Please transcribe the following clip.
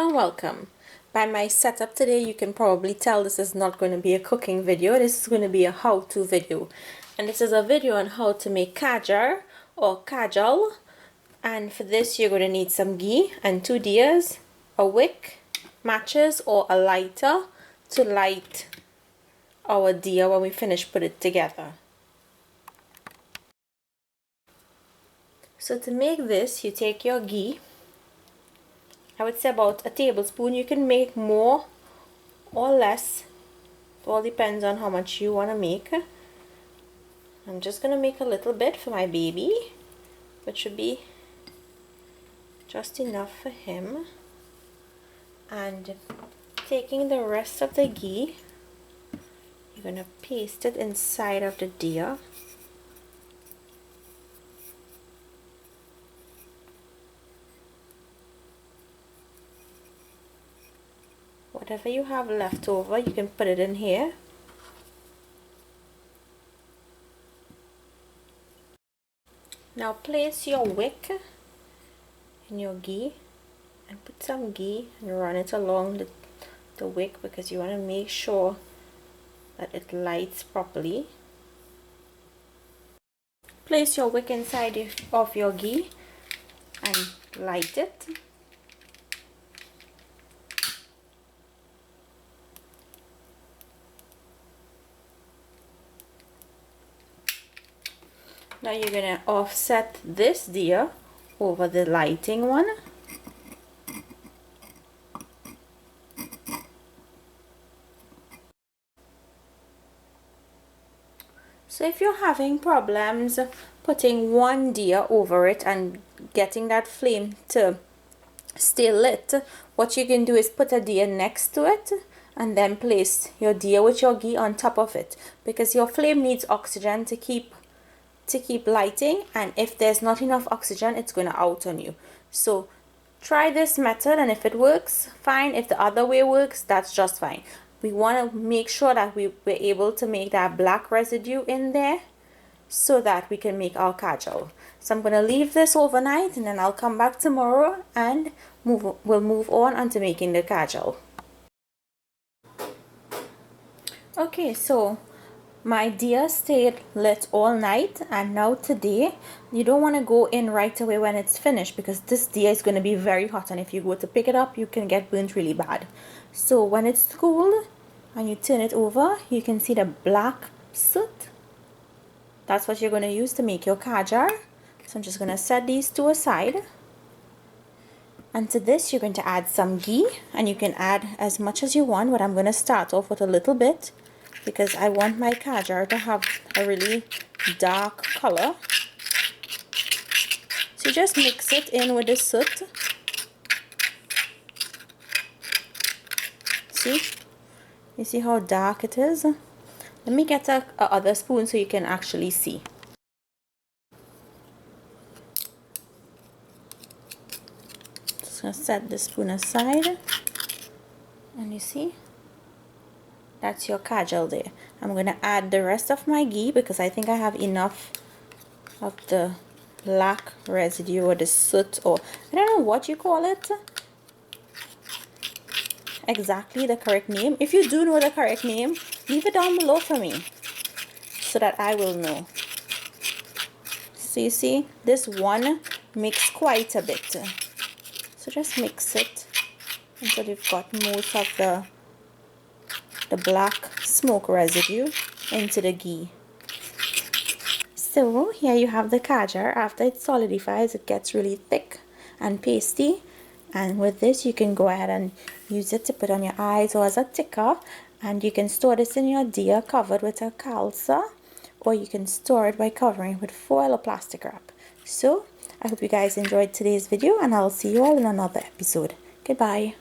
Hello and welcome. By my setup today, you can probably tell this is not going to be a cooking video. This is going to be a how-to video. And this is a video on how to make Kajar or Kajal. And for this, you're going to need some ghee and 2 deyas, a wick, matches or a lighter to light our deya when we finish put it together. So to make this, you take your ghee. I would say about a tablespoon. You can make more or less. It all depends on how much you want to make. I'm just going to make a little bit for my baby, which should be just enough for him. And taking the rest of the ghee, you're going to paste it inside of the deya. Whatever you have left over, you can put it in here. Now place your wick in your ghee and put some ghee and run it along the wick because you want to make sure that it lights properly. Place your wick inside of your ghee and light it. Now you're going to offset this deya over the lighting one. So if you're having problems putting one deya over it and getting that flame to stay lit, what you can do is put a deya next to it and then place your deya with your ghee on top of it, because your flame needs oxygen to keep lighting, and if there's not enough oxygen, it's going to out on you. So try this method, and if it works, fine. If the other way works, that's just fine. We want to make sure that we're able to make that black residue in there so that we can make our kajal. So I'm going to leave this overnight, and then I'll come back tomorrow and we'll move on onto making the kajal. Okay, so my deya stayed lit all night, and now today you don't want to go in right away when it's finished, because this deya is going to be very hot, and if you go to pick it up, you can get burnt really bad. So when it's cool and you turn it over, you can see the black soot. That's what you're going to use to make your kajar. So I'm just going to set these two aside, and to this you're going to add some ghee, and you can add as much as you want, but I'm going to start off with a little bit because I want my kajar to have a really dark color. So you just mix it in with the soot. See? You see how dark it is? Let me get a other spoon so you can actually see. Just gonna set the spoon aside, and you see? That's your kajal there. I'm going to add the rest of my ghee because I think I have enough of the black residue or the soot, or I don't know what you call it. Exactly the correct name. If you do know the correct name, leave it down below for me so that I will know. So you see, this one mixed quite a bit. So just mix it until you've got most of the black smoke residue into the ghee. So here you have the kajar. After it solidifies, it gets really thick and pasty, and with this you can go ahead and use it to put on your eyes or as a ticker, and you can store this in your deya covered with a kalsa, or you can store it by covering it with foil or plastic wrap. So I hope you guys enjoyed today's video, and I'll see you all in another episode. Goodbye.